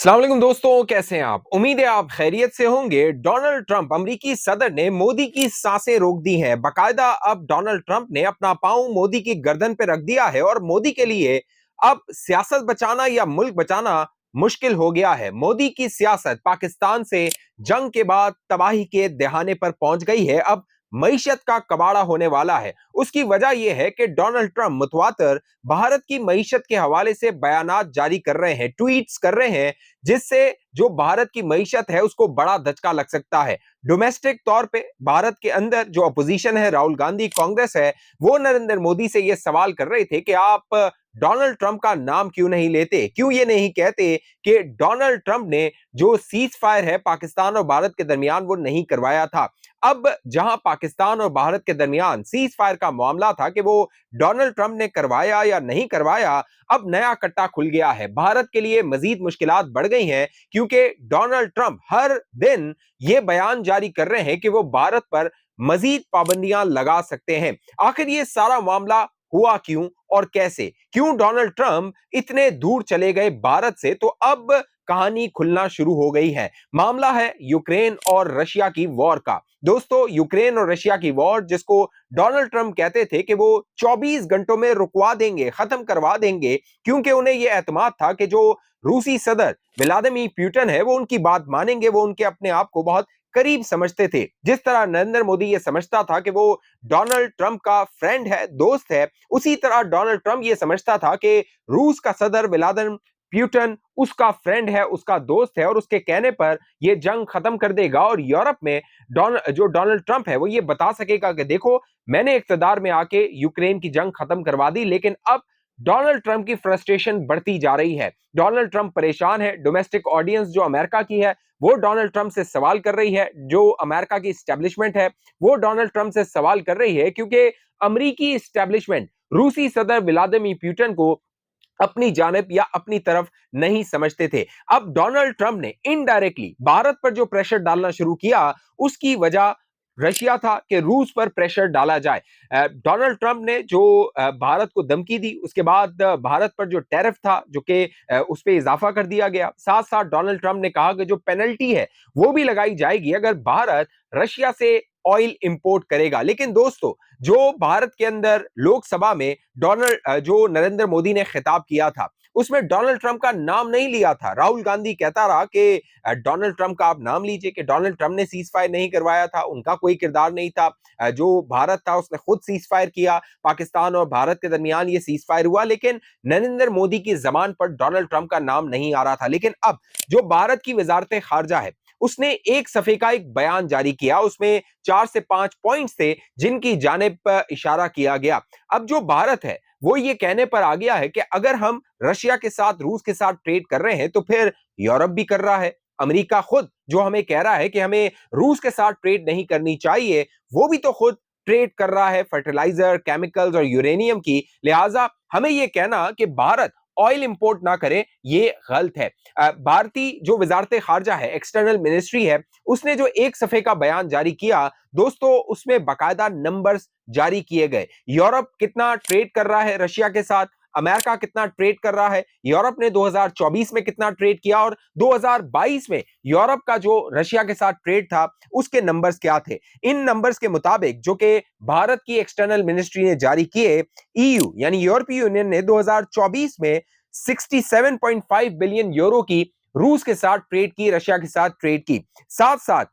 अस्सलाम वालेकुम दोस्तों, कैसे हैं आप? उम्मीद है आप खैरियत से होंगे। डोनाल्ड ट्रंप अमेरिकी सदर ने मोदी की सांसें रोक दी हैं। बाकायदा अब डोनाल्ड ट्रंप ने अपना पांव मोदी की गर्दन पे रख दिया है और मोदी के लिए अब सियासत बचाना या मुल्क बचाना मुश्किल हो गया है। मोदी की सियासत पाकिस्तान से जंग के बाद तबाही के दहाने पर पहुंच गई है। अब मईशत का कबाड़ा होने वाला है। उसकी वजह यह है कि डोनाल्ड ट्रंप मुतवातर भारत की मईशत के हवाले से बयानात जारी कर रहे हैं, ट्वीट्स कर रहे हैं, जिससे जो भारत की मईशत है उसको बड़ा धचका लग सकता है। डोमेस्टिक तौर पे भारत के अंदर जो अपोजिशन है, राहुल गांधी कांग्रेस है, वो नरेंद्र मोदी से ये सवाल कर रहे थे कि आप डोनाल्ड ट्रंप का नाम क्यों नहीं लेते, क्यों ये नहीं कहते कि डोनाल्ड ट्रंप ने जो सीज फायर है पाकिस्तान और भारत के दरमियान वो नहीं करवाया था। अब जहां पाकिस्तान और भारत के दरमियान सीज फायर का मामला था कि वो डोनाल्ड ट्रंप ने करवाया या नहीं करवाया, अब नया कट्टा खुल गया है। भारत के लिए मजीद मुश्किलात बढ़ गई हैं, क्योंकि डोनाल्ड ट्रंप हर दिन ये बयान जारी कर रहे हैं कि वो भारत पर मजीद पाबंदियां लगा सकते हैं। आखिर ये सारा मामला हुआ क्यों और कैसे? क्यों डोनाल्ड ट्रंप इतने दूर चले गए भारत से? तो अब कहानी खुलना शुरू हो गई है। मामला है यूक्रेन और रशिया की वॉर का। दोस्तों, यूक्रेन और रशिया की वॉर, जिसको डोनाल्ड ट्रंप कहते थे कि वो 24 घंटों में रुकवा देंगे, खत्म करवा देंगे, क्योंकि उन्हें यह एतमाद था कि जो रूसी सदर व्लादिमीर पुतिन है वो उनकी बात मानेंगे, वो उनके अपने आप को बहुत करीब समझते थे। जिस तरह नरेंद्र मोदी ये समझता था कि वो डोनाल्ड ट्रंप का फ्रेंड है, दोस्त है, उसी तरह डोनाल्ड ट्रंप ये समझता था कि रूस का सदर व्लादिमीर पुतिन उसका फ्रेंड है, उसका दोस्त है, और उसके कहने पर ये जंग खत्म कर देगा और यूरोप में जो डोनाल्ड ट्रंप है वो ये बता सकेगा कि देखो, मैंने इक्तदार में आके यूक्रेन की जंग खत्म करवा दी। लेकिन अब डोनाल्ड ट्रंप की फ्रस्ट्रेशन बढ़ती जा रही है। डोनाल्ड ट्रंप परेशान है। डोमेस्टिक ऑडियंस जो अमेरिका की है वो डोनाल्ड ट्रंप से सवाल कर रही है। जो अमेरिका की स्टैब्लिशमेंट है वो डोनाल्ड ट्रंप से सवाल कर रही है, क्योंकि अमेरिकी स्टैब्लिशमेंट रूसी सदर व्लादिमीर पुतिन को अपनी जानिब या अपनी तरफ नहीं समझते थे। अब डोनाल्ड ट्रंप ने इनडायरेक्टली भारत पर जो प्रेशर डालना शुरू किया, उसकी वजह रशिया था कि रूस पर प्रेशर डाला जाए। डोनाल्ड ट्रंप ने जो भारत को धमकी दी, उसके बाद भारत पर जो टैरिफ था, जो कि उस पर इजाफा कर दिया गया। साथ साथ डोनाल्ड ट्रंप ने कहा कि जो पेनल्टी है वो भी लगाई जाएगी अगर भारत रशिया से ऑयल इंपोर्ट करेगा। लेकिन दोस्तों, जो भारत के अंदर लोकसभा में जो नरेंद्र मोदी ने खिताब किया था, उसमें डोनाल्ड ट्रंप का नाम नहीं लिया था। राहुल गांधी कहता रहा कि डोनाल्ड ट्रंप का आप नाम लीजिए, कि डोनाल्ड ट्रंप ने सीज फायर नहीं करवाया था, उनका कोई किरदार नहीं था। जो भारत था उसने खुद सीज फायर किया, पाकिस्तान और भारत के दरमियान ये सीज फायर हुआ, लेकिन नरेंद्र मोदी की जबान पर डोनाल्ड ट्रंप का नाम नहीं आ रहा था। लेकिन अब जो भारत की वजारत खारजा है, उसने एक सफे का एक बयान जारी किया, उसमें 4 से 5 पॉइंट्स थे जिनकी जानिब पर इशारा किया गया। अब जो भारत है वो ये कहने पर आ गया है कि अगर हम रशिया के साथ, रूस के साथ ट्रेड कर रहे हैं तो फिर यूरोप भी कर रहा है। अमेरिका खुद जो हमें कह रहा है कि हमें रूस के साथ ट्रेड नहीं करनी चाहिए, वो भी तो खुद ट्रेड कर रहा है फर्टिलाइजर, केमिकल्स और यूरेनियम की। लिहाजा हमें यह कहना कि भारत ऑयल इंपोर्ट ना करे, ये गलत है। भारतीय जो वजारत खारजा है, एक्सटर्नल मिनिस्ट्री है, उसने जो एक सफे का बयान जारी किया दोस्तों, उसमें बाकायदा नंबर्स जारी किए गए। यूरोप कितना ट्रेड कर रहा है रशिया के साथ, अमेरिका कितना ट्रेड कर रहा है, यूरोप ने 2024 में कितना ट्रेड किया, और 2022 में यूरोप का जो रशिया के साथ ट्रेड था उसके नंबर्स क्या थे। इन नंबर्स के मुताबिक जो कि भारत की एक्सटर्नल मिनिस्ट्री ने जारी किए, ईयू यानी यूरोपीय यूनियन ने 2024 में 67.5 बिलियन यूरो की रूस के साथ ट्रेड की, रशिया के साथ ट्रेड की। साथ साथ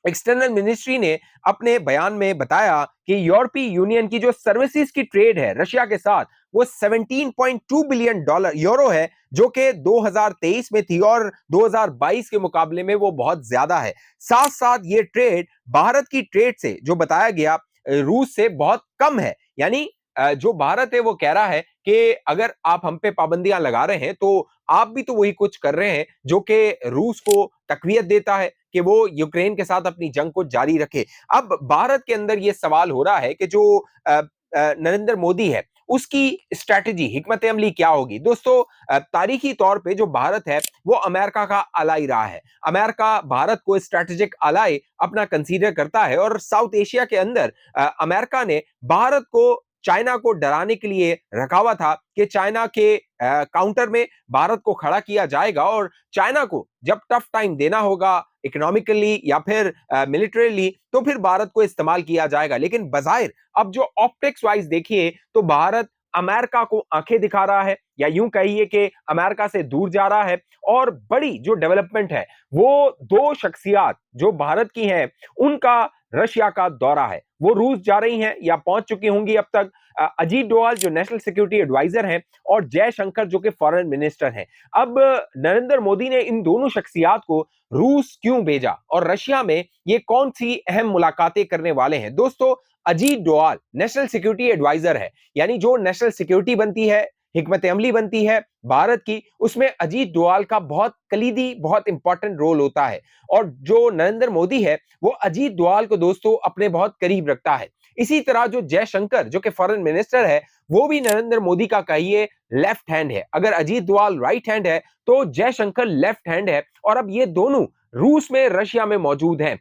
एक्सटर्नल मिनिस्ट्री ने अपने बयान में बताया कि यूरोपीय यूनियन की जो सर्विसेज की ट्रेड है रशिया के साथ, वो 17.2 बिलियन डॉलर यूरो है, जो कि 2023 में थी और 2022 के मुकाबले में वो बहुत ज्यादा है। साथ साथ ये ट्रेड भारत की ट्रेड से जो बताया गया रूस से बहुत कम है। यानी जो भारत है वो कह रहा है कि अगर आप हम पे पाबंदियां लगा रहे हैं तो आप भी तो वही कुछ कर रहे हैं जो कि रूस को तकवीयत देता है कि वो यूक्रेन के साथ अपनी जंग को जारी रखे। अब भारत के अंदर यह सवाल हो रहा है कि जो नरेंद्र मोदी है उसकी स्ट्रैटेजी, हिकमत अमली क्या होगी। दोस्तों, तारीखी तौर पे जो भारत है वो अमेरिका का अलाई रहा है। अमेरिका भारत को स्ट्रैटेजिक अलाई अपना कंसीडर करता है, और साउथ एशिया के अंदर अमेरिका ने भारत को चाइना को डराने के लिए रखा हुआ था कि चाइना के काउंटर में भारत को खड़ा किया जाएगा और चाइना को जब टफ टाइम देना होगा इकोनॉमिकली या फिर मिलिटरीली तो फिर भारत को इस्तेमाल किया जाएगा। लेकिन बजाय अब जो ऑप्टिक्स वाइज देखिए तो भारत अमेरिका को आंखें दिखा रहा है या यूं कहिए कि अमेरिका से दूर जा रहा है। और बड़ी जो डेवलपमेंट है वो दो शख्सियत जो भारत की हैं उनका रशिया का दौरा है। वो रूस जा रही हैं या पहुंच चुकी होंगी अब तक। अजीत डोवाल जो नेशनल सिक्योरिटी एडवाइजर हैं और जयशंकर जो कि फॉरेन मिनिस्टर हैं। अब नरेंद्र मोदी ने इन दोनों शख्सियत को रूस क्यों भेजा और रशिया में ये कौन सी अहम मुलाकातें करने वाले हैं? दोस्तों, Ajit Doval national security adviser है, यानी जो नेशनल सिक्योरिटी बनती है, हिकमत अमली बनती है भारत की, उसमें अजीत डोवाल का बहुत कलीदी, बहुत इंपॉर्टेंट रोल होता है। और जो नरेंद्र मोदी है वो अजीत डोवाल को दोस्तों अपने बहुत करीब रखता है। इसी तरह जो जयशंकर जो कि फॉरेन मिनिस्टर है वो भी नरेंद्र मोदी का कहिए लेफ्ट हैंड है। अगर अजीत डोवाल राइट हैंड है तो जयशंकर लेफ्ट हैंड है। और अब ये दोनों रूस में, रशिया में मौजूद हैं।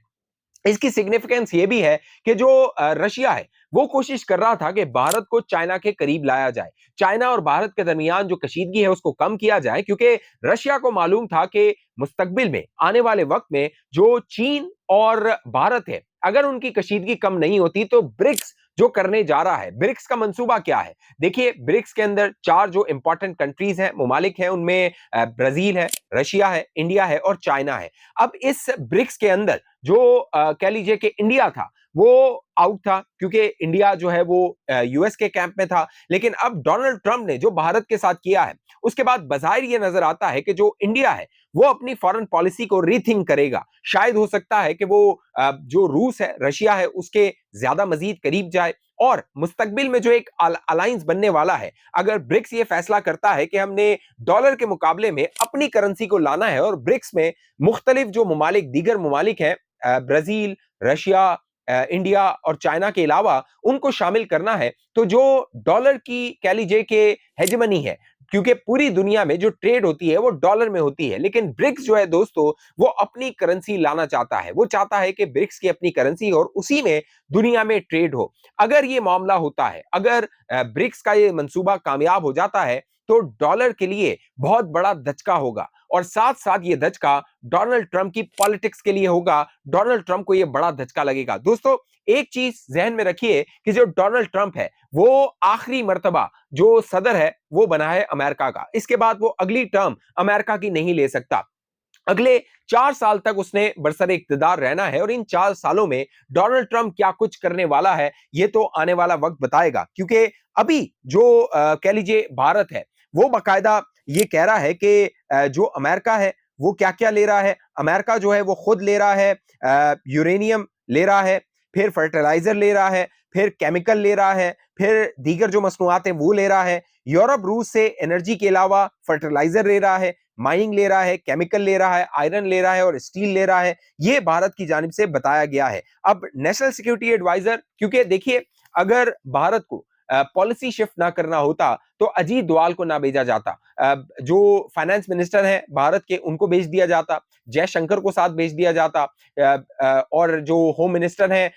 इसकी सिग्निफिकेंस ये भी है कि जो रशिया है वो कोशिश कर रहा था कि भारत को चाइना के करीब लाया जाए, चाइना और भारत के दरमियान जो कशीदगी है उसको कम किया जाए, क्योंकि रशिया को मालूम था कि मुस्तकबिल में आने वाले वक्त में जो चीन और भारत है अगर उनकी कशीदगी कम नहीं होती तो ब्रिक्स जो करने जा रहा है, ब्रिक्स का मंसूबा क्या है? देखिए, ब्रिक्स के अंदर चार जो इंपॉर्टेंट कंट्रीज हैं, मुमालिक हैं, उनमें ब्राजील है, रशिया है, इंडिया है और चाइना है। अब इस ब्रिक्स के अंदर जो कह लीजिए कि इंडिया था वो आउट था, क्योंकि इंडिया जो है वो यूएस के कैंप में था। लेकिन अब डोनाल्ड ट्रंप ने जो भारत के साथ किया है उसके बाद बाज़ाहिर ये नजर आता है कि जो इंडिया है वो अपनी फॉरेन पॉलिसी को रीथिंक करेगा। शायद हो सकता है कि वो जो रूस है, रशिया है, उसके ज्यादा मजीद करीब जाए और मुस्तकबिल में जो एक अलायंस बनने वाला है, अगर ब्रिक्स ये फैसला करता है कि हमने डॉलर के मुकाबले में अपनी करेंसी को लाना है और ब्रिक्स में मुख्तलिफ जो मुमालिक, दीगर मुमालिक हैं, ब्राजील, रशिया, इंडिया और चाइना के अलावा उनको शामिल करना है, तो जो डॉलर की कह लीजिए कि हेजेमनी है, क्योंकि पूरी दुनिया में जो ट्रेड होती है वो डॉलर में होती है, लेकिन ब्रिक्स जो है दोस्तों वो अपनी करेंसी लाना चाहता है। वो चाहता है कि ब्रिक्स की अपनी करेंसी और उसी में दुनिया में ट्रेड हो। अगर ये मामला होता है, अगर ब्रिक्स का ये मंसूबा कामयाब हो जाता है तो डॉलर के लिए बहुत बड़ा धचका होगा और साथ साथ ये धचका डोनाल्ड ट्रंप की पॉलिटिक्स के लिए होगा। डोनाल्ड ट्रंप को ये बड़ा धचका लगेगा। दोस्तों, एक चीज जहन में रखिए कि जो डोनाल्ड ट्रंप है वो आखिरी मर्तबा जो सदर है वो बना है अमेरिका का। इसके बाद वो अगली टर्म अमेरिका की नहीं ले सकता। अगले 4 साल तक उसने बरसर इख्तिदार रहना है और इन 4 सालों में डोनाल्ड ट्रंप क्या कुछ करने वाला है ये तो आने वाला वक्त बताएगा। क्योंकि अभी जो कह लीजिए भारत है वो बाकायदा ये कह रहा है कि जो अमेरिका है वो क्या क्या ले रहा है। अमेरिका जो है वो खुद ले रहा है, यूरेनियम ले रहा है, फिर फर्टिलाइजर ले रहा है, फिर केमिकल ले रहा है, फिर दीगर जो मसनूआत हैं वो ले रहा है। यूरोप रूस से एनर्जी के अलावा फर्टिलाइजर ले रहा है, माइनिंग ले रहा है, केमिकल ले रहा है, आयरन ले रहा है और स्टील ले रहा है। ये भारत की जानिब से बताया गया है। अब नेशनल सिक्योरिटी एडवाइजर, क्योंकि देखिए अगर भारत को पॉलिसी शिफ्ट ना करना होता तो अजीत डोवाल को ना भेजा जाता, जो फाइनेंस मिनिस्टर हैं भारत के उनको भेज दिया जाता, जयशंकर को साथ भेज दिया जाता, और जो होम मिनिस्टर हैं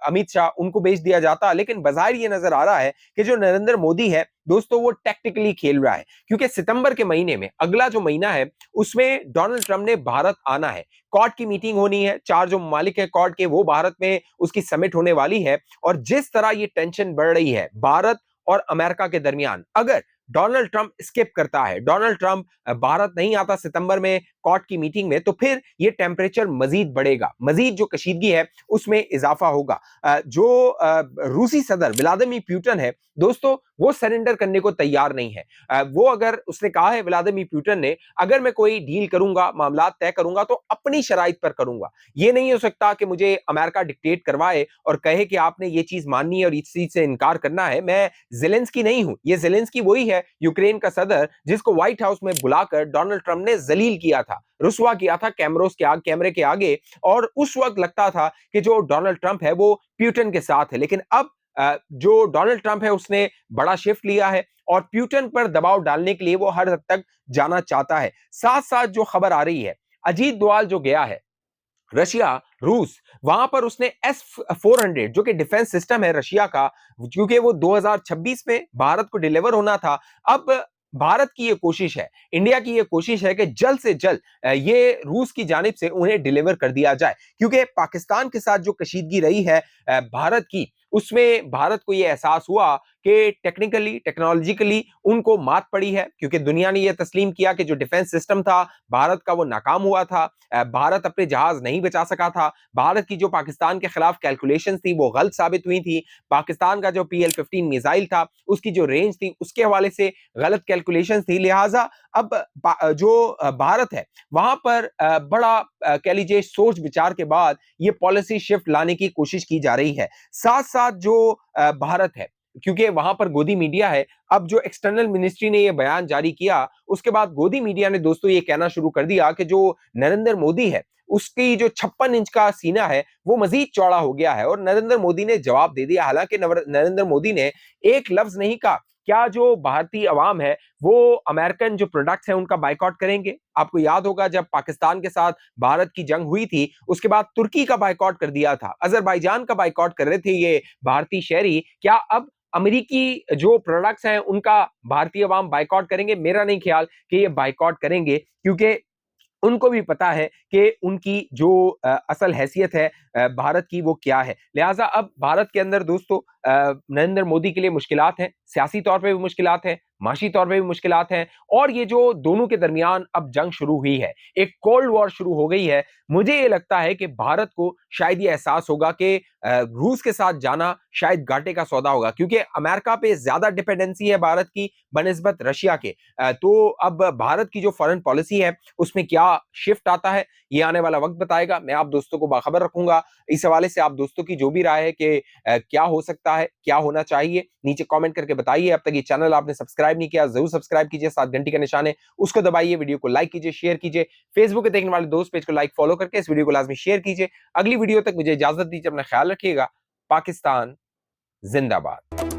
अमित शाह उनको भेज दिया जाता। लेकिन बाज़ाहिर ये नजर आ रहा है कि जो नरेंद्र मोदी है दोस्तों वो टैक्टिकली खेल रहा है, क्योंकि सितंबर के महीने में, अगला जो महीना है उसमें डोनाल्ड ट्रंप ने भारत आना है, क्वाड की मीटिंग होनी है, चार जो ममालिक है क्वाड के वो भारत में उसकी समिट होने वाली है। और जिस तरह ये टेंशन बढ़ रही है भारत और अमेरिका के दरमियान, अगर डोनाल्ड ट्रंप स्किप करता है, डोनाल्ड ट्रंप भारत नहीं आता सितंबर में क्वाड की मीटिंग में, तो फिर ये टेम्परेचर मजीद बढ़ेगा, मजीद जो कशीदगी है उसमें इजाफा होगा। जो रूसी सदर व्लादिमीर पुतिन है दोस्तों वो सरेंडर करने को तैयार नहीं है। वो अगर उसने कहा है, व्लादिमीर पुतिन ने, अगर मैं कोई डील करूंगा, मामला तय करूंगा तो अपनी शराइत पर करूंगा। ये नहीं हो सकता कि मुझे अमेरिका डिक्टेट करवाए और कहे कि आपने ये चीज माननी है और इस चीज से इनकार करना है। मैं जेलेंस्की नहीं हूं। ये जेलेंस्की वही है यूक्रेन का सदर जिसको व्हाइट हाउस में बुलाकर डोनाल्ड ट्रंप ने जलील किया था, रुसवा किया था कैमरे के आगे। और उस वक्त लगता था कि जो डोनाल्ड ट्रंप है वो पुतिन के साथ है। लेकिन अब जो डोनाल्ड ट्रंप है उसने बड़ा शिफ्ट लिया है और पुतिन पर दबाव डालने के लिए वो हर हद तक जाना चाहता है। साथ साथ जो खबर आ रही है, अजीत डोवाल जो गया है रशिया, रूस, वहां पर उसने S-400 जो कि डिफेंस सिस्टम है रशिया का, क्योंकि वो 2026 में भारत को डिलीवर होना था। अब भारत की ये कोशिश है, इंडिया की ये कोशिश है कि जल्द से जल्द ये रूस की जानिब से उन्हें डिलीवर कर दिया जाए, क्योंकि पाकिस्तान के साथ जो कशीदगी रही है भारत की, उसमें भारत को यह एहसास हुआ कि टेक्निकली टेक्नोलॉजिकली उनको मात पड़ी है, क्योंकि दुनिया ने यह तस्लीम किया कि जो डिफेंस सिस्टम था भारत का वो नाकाम हुआ था। भारत अपने जहाज नहीं बचा सका था। भारत की जो पाकिस्तान के खिलाफ कैलकुलेशंस थी वो गलत साबित हुई थी। पाकिस्तान का जो PL-15 मिसाइल था उसकी जो रेंज थी उसके हवाले से गलत कैलकुलेशंस थी। लिहाजा अब जो भारत है वहां पर बड़ा कह लीजिए सोच विचार के बाद ये पॉलिसी शिफ्ट लाने की कोशिश की जा रही है। साथ साथ जो भारत है, क्योंकि वहां पर गोदी मीडिया है, अब जो एक्सटर्नल मिनिस्ट्री ने यह बयान जारी किया उसके बाद गोदी मीडिया ने दोस्तों ये कहना शुरू कर दिया कि जो नरेंद्र मोदी है उसकी जो 56 इंच का सीना है वो मजीद चौड़ा हो गया है, और नरेंद्र मोदी ने जवाब दे दिया। हालांकि नरेंद्र मोदी ने एक लफ्ज नहीं कहा, क्या जो भारतीय अवाम है वो अमेरिकन जो प्रोडक्ट्स हैं उनका बाइकआउट करेंगे? आपको याद होगा जब पाकिस्तान के साथ भारत की जंग हुई थी उसके बाद तुर्की का बाइकआउट कर दिया था, अजरबैजान का बाइकआउट कर रहे थे ये भारतीय शहरी। क्या अब अमेरिकी जो प्रोडक्ट्स हैं उनका भारतीय अवाम बाइकआउट करेंगे? मेरा नहीं ख्याल कि ये बाइकआउट करेंगे, क्योंकि उनको भी पता है कि उनकी जो असल हैसियत है भारत की वो क्या है। लिहाजा अब भारत के अंदर दोस्तों नरेंद्र मोदी के लिए मुश्किलात हैं, सियासी तौर पे भी मुश्किलात हैं, माशी तौर पे भी मुश्किलात हैं, और ये जो दोनों के दरमियान अब जंग शुरू हुई है, एक कोल्ड वॉर शुरू हो गई है। मुझे ये लगता है कि भारत को शायद ये एहसास होगा कि रूस के साथ जाना शायद घाटे का सौदा होगा, क्योंकि अमेरिका पे ज्यादा डिपेंडेंसी है भारत की बनिस्बत रशिया के। तो अब भारत की जो फॉरेन पॉलिसी है उसमें क्या शिफ्ट आता है ये आने वाला वक्त बताएगा। मैं आप दोस्तों को बाखबर रखूंगा। इस हवाले से आप दोस्तों की जो भी राय है कि क्या हो सकता है, क्या होना चाहिए, नीचे कमेंट करके बताइए। अब तक ये चैनल आपने सब्सक्राइब नहीं किया जरूर सब्सक्राइब कीजिए, साथ घंटी का निशान है उसको दबाइए, वीडियो को लाइक कीजिए, शेयर कीजिए, फेसबुक पे देखने वाले दोस्त पेज को लाइक फॉलो करके इस वीडियो को लाजमी शेयर कीजिए। अगली वीडियो तक मुझे इजाजत दीजिए, अपना ख्याल रखिएगा। पाकिस्तान जिंदाबाद।